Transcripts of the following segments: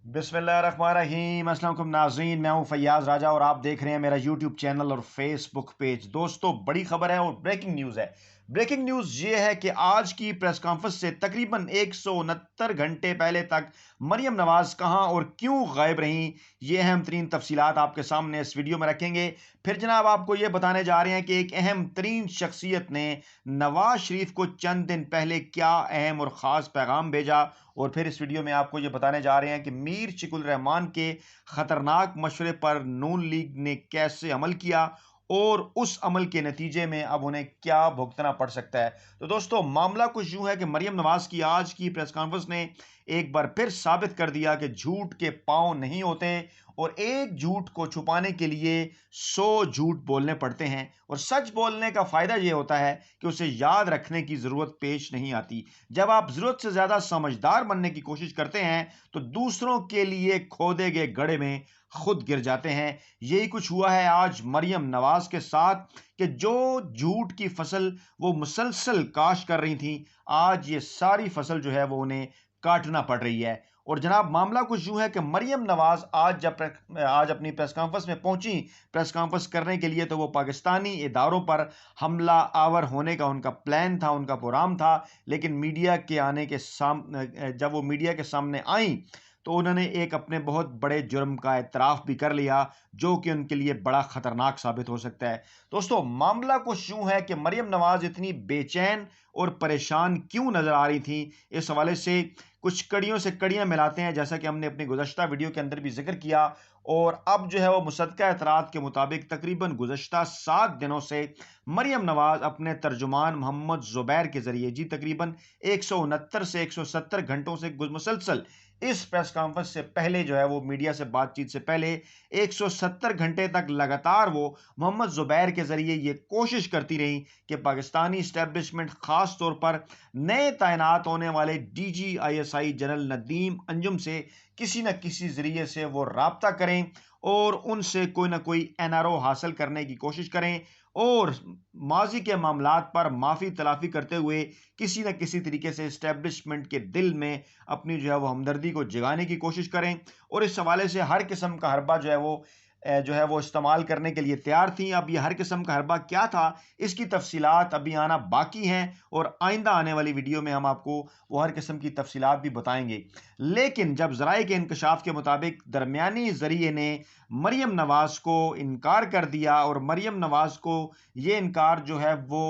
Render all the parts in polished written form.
बिस्मिल्लाहिर्रहमानिर्रहीम। अस्सलाम वालेकुम नाज़रीन, मैं हूं फैयाज राजा और आप देख रहे हैं मेरा यूट्यूब चैनल और फेसबुक पेज। दोस्तों, बड़ी खबर है और ब्रेकिंग न्यूज़ है। ब्रेकिंग न्यूज़ ये है कि आज की प्रेस कॉन्फ्रेंस से तकरीबन 169 घंटे पहले तक मरियम नवाज कहां और क्यों गायब रहीं, ये अहम तरीन तफसीलात आपके सामने इस वीडियो में रखेंगे। फिर जनाब आपको ये बताने जा रहे हैं कि एक अहम तरीन शख्सियत ने नवाज शरीफ को चंद दिन पहले क्या अहम और ख़ास पैगाम भेजा, और फिर इस वीडियो में आपको ये बताने जा रहे हैं कि मीर शिकुल रहमान के खतरनाक मशवरे पर नून लीग ने कैसे अमल किया और उस अमल के नतीजे में अब उन्हें क्या भुगतना पड़ सकता है। तो दोस्तों, मामला कुछ यूं है कि मरियम नवाज की आज की प्रेस कॉन्फ्रेंस ने एक बार फिर साबित कर दिया कि झूठ के पांव नहीं होते और एक झूठ को छुपाने के लिए 100 झूठ बोलने पड़ते हैं। और सच बोलने का फायदा यह होता है कि उसे याद रखने की जरूरत पेश नहीं आती। जब आप जरूरत से ज्यादा समझदार बनने की कोशिश करते हैं तो दूसरों के लिए खोदे गए गड्ढे में खुद गिर जाते हैं। यही कुछ हुआ है आज मरियम नवाज के साथ कि जो झूठ की फसल वो मुसलसल काश कर रही थी, आज ये सारी फसल जो है वो उन्हें काटना पड़ रही है। और जनाब, मामला कुछ यूं है कि मरियम नवाज आज अपनी प्रेस कॉन्फ्रेंस में पहुंची प्रेस कॉन्फ्रेंस करने के लिए, तो वो पाकिस्तानी इदारों पर हमला आवर होने का उनका प्लान था, उनका प्रोग्राम था। लेकिन मीडिया के आने के सामने, जब वो मीडिया के सामने आई तो उन्होंने एक अपने बहुत बड़े जुर्म का एतराफ़ भी कर लिया, जो कि उनके लिए बड़ा ख़तरनाक साबित हो सकता है। दोस्तों, मामला कुछ यूं है कि मरियम नवाज इतनी बेचैन और परेशान क्यों नज़र आ रही थी, इस हवाले से कुछ कड़ियों से कड़ियां मिलाते हैं, जैसा कि हमने अपनी गुज़श्ता वीडियो के अंदर भी जिक्र किया। और अब जो है वो मुसद्दक़ा एतरात के मुताबिक तकरीबन गुज़श्ता 7 दिनों से मरियम नवाज अपने तर्जुमान मोहम्मद ज़ुबैर के ज़रिए जी तकरीबन 169 से 170 घंटों से मुसलसल इस प्रेस कॉन्फ्रेंस से पहले जो है वो मीडिया से बातचीत से पहले 170 घंटे तक लगातार वो मोहम्मद ज़ुबैर के ज़रिए ये कोशिश करती रही कि पाकिस्तानी इस्टेब्लिशमेंट ख़ास तौर पर नए तैनात होने वाले DGISI जनरल नदीम अंजुम से किसी न किसी ज़रिए से वो राब्ता करें और उनसे कोई ना कोई NRO हासिल करने की कोशिश करें और माजी के मामलात पर माफ़ी तलाफ़ी करते हुए किसी न किसी तरीके से इस्टेब्लिशमेंट के दिल में अपनी जो है वो हमदर्दी को जगाने की कोशिश करें। और इस हवाले से हर किस्म का हरबा जो है वो इस्तेमाल करने के लिए तैयार थी। अब ये हर किस्म का हरबा क्या था, इसकी तफसीलात अभी आना बाकी हैं और आइंदा आने वाली वीडियो में हम आपको वो हर किस्म की तफसीलात भी बताएंगे। लेकिन जब ज़राए के इंकशाफ के मुताबिक दरमियानी ज़रिए ने मरियम नवाज को इनकार कर दिया और मरियम नवाज को ये इनकार जो है वो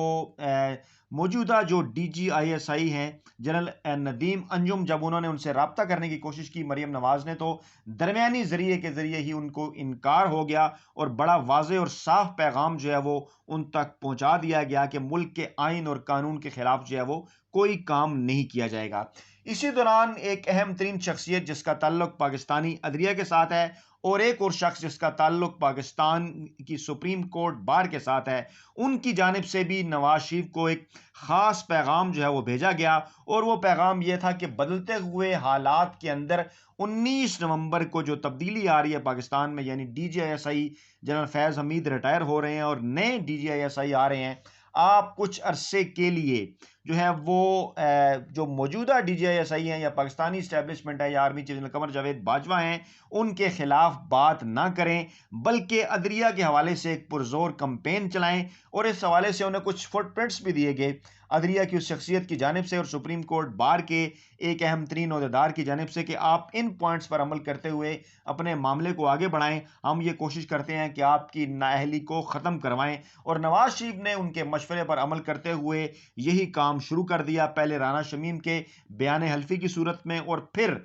मौजूदा जो DGISI हैं जनरल नदीम अंजुम, जब उन्होंने उनसे रब्ता करने की कोशिश की मरियम नवाज ने, तो दरमियानी ज़रिए के ज़रिए ही उनको इनकार हो गया और बड़ा वाज़ेह और साफ पैगाम जो है वो उन तक पहुंचा दिया गया कि मुल्क के आइन और कानून के खिलाफ जो है वो कोई काम नहीं किया जाएगा। इसी दौरान एक अहम तरीन शख्सियत जिसका ताल्लुक पाकिस्तानी अदलिया के साथ है और एक और शख्स जिसका ताल्लुक पाकिस्तान की सुप्रीम कोर्ट बार के साथ है, उनकी जानिब से भी नवाज शरीफ को एक ख़ास पैगाम जो है वो भेजा गया। और वो पैगाम ये था कि बदलते हुए हालात के अंदर 19 नवंबर को जो तब्दीली आ रही है पाकिस्तान में, यानी DGISI जनरल फैज़ हमीद रिटायर हो रहे हैं और नए DGISI आ रहे हैं, आप कुछ अरसे के लिए जो है वो जो मौजूदा DGISI हैं या पाकिस्तानी इस्टेब्लिशमेंट है या army chief general Qamar Javed Bajwa हैं, उनके खिलाफ बात ना करें, बल्कि अदलिया के हवाले से एक पुरजोर कंपेन चलाएं। और इस हवाले से उन्हें कुछ फुटप्रिंट्स भी दिए गए अदलिया की उस शख्सियत की जानिब से और सुप्रीम कोर्ट बार के एक अहम तरीन ओहदेदार की जानिब से कि आप इन पॉइंट्स पर अमल करते हुए अपने मामले को आगे बढ़ाएं, हम ये कोशिश करते हैं कि आपकी नाअहली को ख़त्म करवाएं। और नवाज शरीफ ने उनके मशवरे पर अमल करते हुए यही काम शुरू कर दिया, पहले राना शमीम के बयान हल्फी की सूरत में और फिर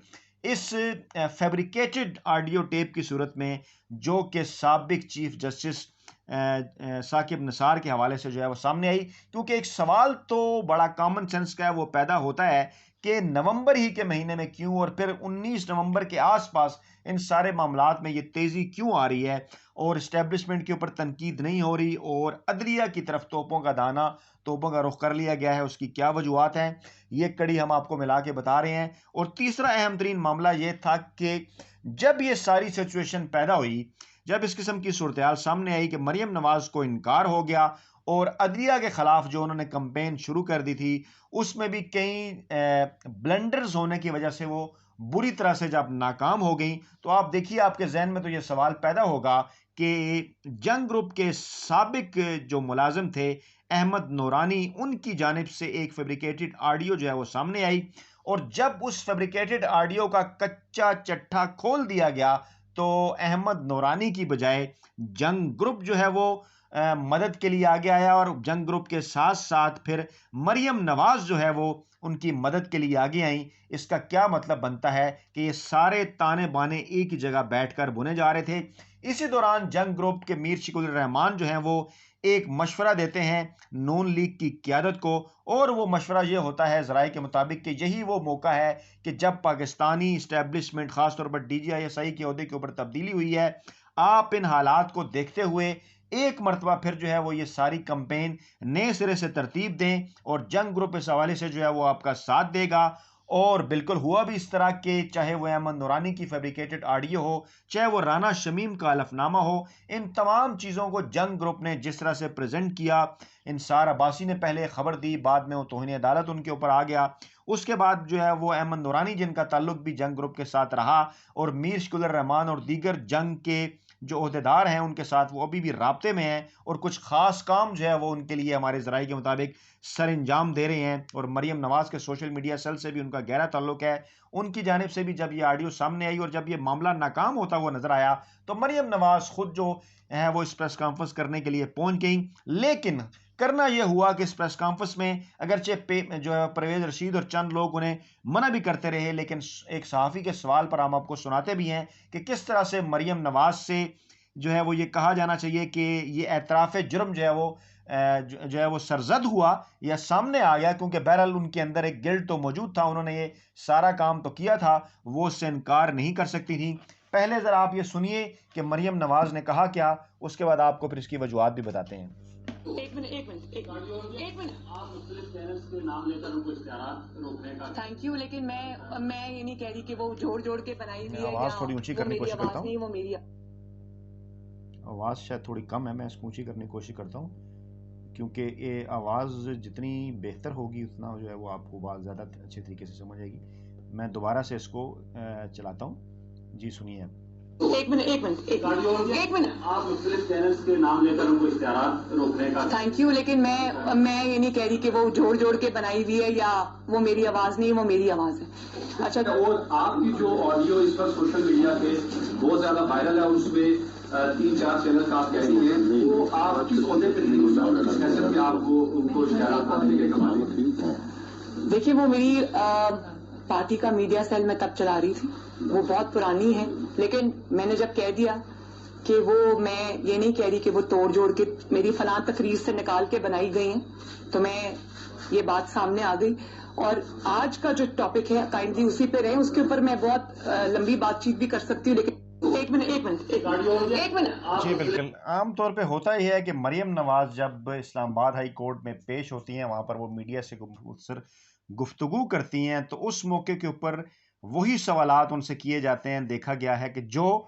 इस फैब्रिकेटेड ऑडियो टेप की सूरत में, जो कि साबिक चीफ जस्टिस साकिब निसार के हवाले से जो है वो सामने आई। क्योंकि एक सवाल तो बड़ा कॉमन सेंस का है, वो पैदा होता है कि नवंबर ही के महीने में क्यों और फिर 19 नवंबर के आसपास इन सारे मामलात में ये तेज़ी क्यों आ रही है और इस्टेब्लिशमेंट के ऊपर तनकीद नहीं हो रही और अदलिया की तरफ तोपों का रुख कर लिया गया है, उसकी क्या वजूहत हैं, ये कड़ी हम आपको मिला के बता रहे हैं। और तीसरा अहम तरीन मामला ये था कि जब ये सारी सिचुएशन पैदा हुई, जब इस किस्म की सूरत सामने आई कि मरियम नवाज को इनकार हो गया और अदलिया के खिलाफ जो उन्होंने कंपेन शुरू कर दी थी, उसमें भी कई ब्लंडर्स होने की वजह से वो बुरी तरह से जब नाकाम हो गई, तो आप देखिए आपके जहन में तो ये सवाल पैदा होगा कि जंग ग्रुप के साबिक जो मुलाजिम थे अहमद नूरानी, उनकी जानिब से एक फैब्रिकेटेड ऑडियो जो है वो सामने आई, और जब उस फैब्रिकेटेड ऑडियो का कच्चा चट्टा खोल दिया गया तो अहमद नूरानी की बजाय जंग ग्रुप जो है वो मदद के लिए आगे आया, और जंग ग्रुप के साथ साथ फिर मरियम नवाज जो है वो उनकी मदद के लिए आगे आई। इसका क्या मतलब बनता है कि ये सारे ताने बाने एक ही जगह बैठकर बुने जा रहे थे। इसी दौरान जंग ग्रुप के मीर शिकुर रहमान जो हैं वो एक मशवरा देते हैं नून लीग की क़यादत को, और वो मशवरा ये होता है ज़राए के मुताबिक कि यही वो मौका है कि जब पाकिस्तानी इस्टेब्लिशमेंट ख़ासतौर पर DGISI के ओहदे के ऊपर तब्दीली हुई है, आप इन हालात को देखते हुए एक मरतबा फिर जो है वो ये सारी कंपेन नए सिरे से तरतीब दें, और जंग ग्रुप इस हवाले से जो है वो आपका साथ देगा। और बिल्कुल हुआ भी इस तरह के, चाहे वो अहमद नूरानी की फैब्रिकेटेड ऑडियो हो, चाहे वो राना शमीम का हलफनामा हो, इन तमाम चीज़ों को जंग ग्रुप ने जिस तरह से प्रेजेंट किया, इंसार अब्बासी ने पहले खबर दी, बाद में वो तौहीन अदालत उनके ऊपर आ गया, उसके बाद जो है वो अहमद नूरानी जिनका ताल्लुक भी जंग ग्रुप के साथ रहा, और मीर शिकुर रहमान और दीगर जंग के जो ओहदेदार हैं उनके साथ वो अभी भी राब्ते में हैं, और कुछ ख़ास काम जो है वो उनके लिए हमारे ज़राए के मुताबिक सर अंजाम दे रहे हैं। और मरियम नवाज़ के सोशल मीडिया सेल से भी उनका गहरा ताल्लुक है। उनकी जानिब से भी जब ये ऑडियो सामने आई और जब ये मामला नाकाम होता हुआ नजर आया, तो मरियम नवाज़ खुद जो है वो इस प्रेस कॉन्फ्रेंस करने के लिए पहुंच गई। लेकिन करना यह हुआ कि इस प्रेस कॉन्फ्रेंस में अगरचे जो है परवेज रशीद और चंद लोग उन्हें मना भी करते रहे, लेकिन एक सहाफ़ी के सवाल पर हम आपको सुनाते भी हैं कि किस तरह से मरियम नवाज से जो है वो ये कहा जाना चाहिए कि ये एतराफ़ जुर्म जो है वो जो है वो सरजद हुआ या सामने आ गया, क्योंकि बहरहाल उनके अंदर एक गिल्ट तो मौजूद था, उन्होंने ये सारा काम तो किया था, वो उससे इनकार नहीं कर सकती थी। पहले ज़रा आप ये सुनिए कि मरियम नवाज ने कहा क्या, उसके बाद आपको फिर इसकी वजूहात भी बताते हैं। एक मिनट आप मुख्तलिफ चैनल्स के नाम लेकर उनको इश्तिहारात रोकने का थैंक यू, लेकिन मैं ये नहीं कह रही कि वो जोड़ के बनाई हुई है। आवाज़ थोड़ी ऊंची करने की कोशिश करता हूँ, वो मेरी आवाज़ शायद थोड़ी कम है, मैं इसको ऊंची करने की कोशिश करता हूँ, क्योंकि ये आवाज़ जितनी बेहतर होगी उतना जो है वो आपको बात ज़्यादा अच्छे तरीके से समझ आएगी। मैं दोबारा से इसको चलाता हूँ। जी सुनिए। एक मिनट आप मुख्तलिफ चैनल्स के नाम लेकर उनको इश्तिहारात रोकने का थैंक यू, लेकिन मैं ये नहीं कह रही कि वो जोड़ के बनाई हुई है या वो मेरी आवाज़ नहीं, वो मेरी आवाज़ है। अच्छा, वो आपकी जो ऑडियो इस पर सोशल मीडिया पे बहुत ज़्यादा वायरल है, उसमें 3-4 चैनल का आप कह रही हैं, वो आप किस ओहदे पे नहीं आपको उनको इश्तिहारात देने के कमाल? देखिए, वो मेरी पार्टी का मीडिया सेल में तब चला रही थी, वो बहुत पुरानी है, लेकिन मैंने जब कह दिया कि वो, मैं ये नहीं कह रही कि वो जोड़ के मेरी फलां तकरीर से निकाल के बनाई गई हैं, तो मैं ये बात सामने आ गई। और आज का जो टॉपिक है काइंडली उसी पे रहे, उसके ऊपर मैं बहुत लंबी बातचीत भी कर सकती हूँ, लेकिन एक मिनट। जी बिल्कुल, आम तौर पे होता ही है कि मरियम नवाज जब इस्लामाबाद हाई कोर्ट में पेश होती हैं, वहाँ पर वो मीडिया से अक्सर गुफ्तगू करती हैं, तो उस मौके के ऊपर वही सवालात उनसे किए जाते हैं। देखा गया है कि जो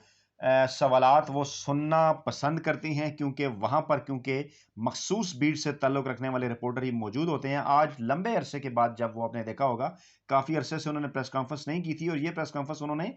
सवालात वो सुनना पसंद करती हैं, क्योंकि वहाँ पर मखसूस बीट से ताल्लुक़ रखने वाले रिपोर्टर ही मौजूद होते हैं। आज लंबे अरसे के बाद जब वो आपने देखा होगा, काफ़ी अरसे से उन्होंने प्रेस कॉन्फ्रेंस नहीं की थी, और ये प्रेस कॉन्फ्रेंस उन्होंने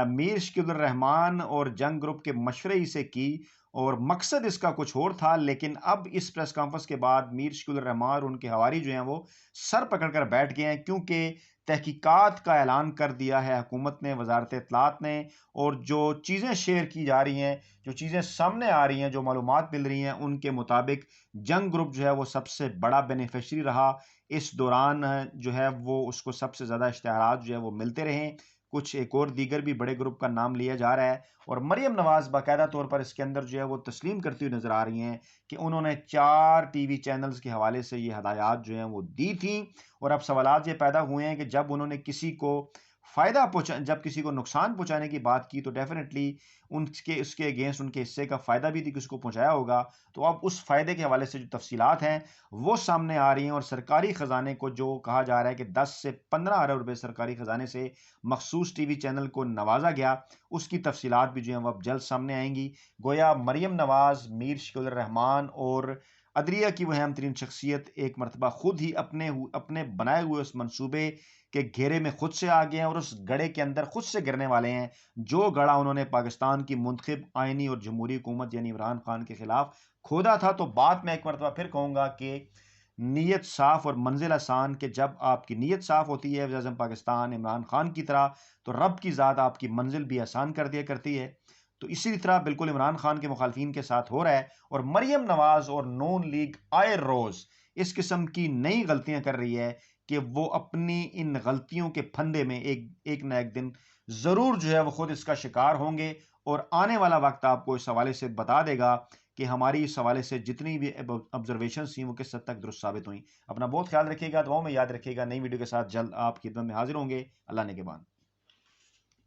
मीर शिकुर रहमान और जंग ग्रुप के मशवरे ही से की, और मकसद इसका कुछ और था। लेकिन अब इस प्रेस कॉन्फ्रेंस के बाद मीर शिकुर रहमान और उनके हवारी जो हैं वो सर पकड़ कर बैठ गए हैं, क्योंकि तहकीकात का ऐलान कर दिया है हुकूमत ने, वजारत इत्तलात ने, और जो चीज़ें शेयर की जा रही हैं, जो चीज़ें सामने आ रही हैं, जो मालूमात मिल रही हैं, उनके मुताबिक जंग ग्रुप जो है वो सबसे बड़ा बेनिफिशरी रहा। इस दौरान जो है वो उसको सबसे ज़्यादा इश्तिहारात जो है वो मिलते रहे। कुछ एक और दीगर भी बड़े ग्रुप का नाम लिया जा रहा है, और मरियम नवाज बाकायदा तौर पर इसके अंदर जो है वो तस्लीम करती हुई नजर आ रही हैं कि उन्होंने 4 टीवी चैनल्स के हवाले से ये हदायत जो हैं वो दी थी। और अब सवालात ये पैदा हुए हैं कि जब उन्होंने किसी को जब किसी को नुकसान पहुंचाने की बात की, तो डेफिनेटली उसके अगेंस्ट उनके हिस्से का फ़ायदा भी थी कि उसको पहुंचाया होगा। तो अब उस फ़ायदे के हवाले से जो तफसीलात हैं वो सामने आ रही हैं, और सरकारी ख़जाने को जो कहा जा रहा है कि 10 से 15 अरब रुपए सरकारी ख़जाने से मखसूस टीवी चैनल को नवाजा गया, उसकी तफसीलात भी जो हैं वो अब जल्द सामने आएंगी। गोया मरियम नवाज, मीर शिकुर रहमान और अदलिया की वो अहम तरीन शख्सियत एक मरतबा खुद ही अपने बनाए हुए उस मनसूबे کے گھیرے میں خود سے آ گئے ہیں اور اس گڑھے کے اندر خود سے گرنے والے ہیں، جو گڑھا انہوں نے پاکستان کی منتخب آئینی اور جمہوری حکومت یعنی عمران خان کے خلاف کھودا تھا۔ تو بات میں ایک مرتبہ پھر کہوں گا کہ نیت صاف اور منزل آسان، کہ جب آپ کی نیت صاف ہوتی ہے وزیر اعظم پاکستان عمران خان کی طرح، تو رب کی ذات آپ کی منزل بھی آسان کر دیا کرتی ہے۔ تو اسی طرح بالکل عمران خان کے مخالفین کے ساتھ ہو رہا ہے، اور مریم نواز اور نون لیگ آئے روز اس قسم کی نئی غلطیاں کر رہی ہے کہ وہ اپنی ان غلطیوں کے پھندے میں ایک نہ ایک دن ضرور جو ہے وہ خود اس کا شکار ہوں گے، اور آنے والا وقت آپ کو اس حوالے سے بتا دے گا کہ ہماری اس حوالے سے جتنی بھی آبزرویشنز تھیں وہ کس حد تک درست ثابت ہوئیں۔ اپنا بہت خیال رکھیے گا، دعاؤں میں یاد رکھیے گا۔ نئی ویڈیو کے ساتھ جلد آپ کی خدمت میں حاضر ہوں گے۔ اللہ نے کے بعد۔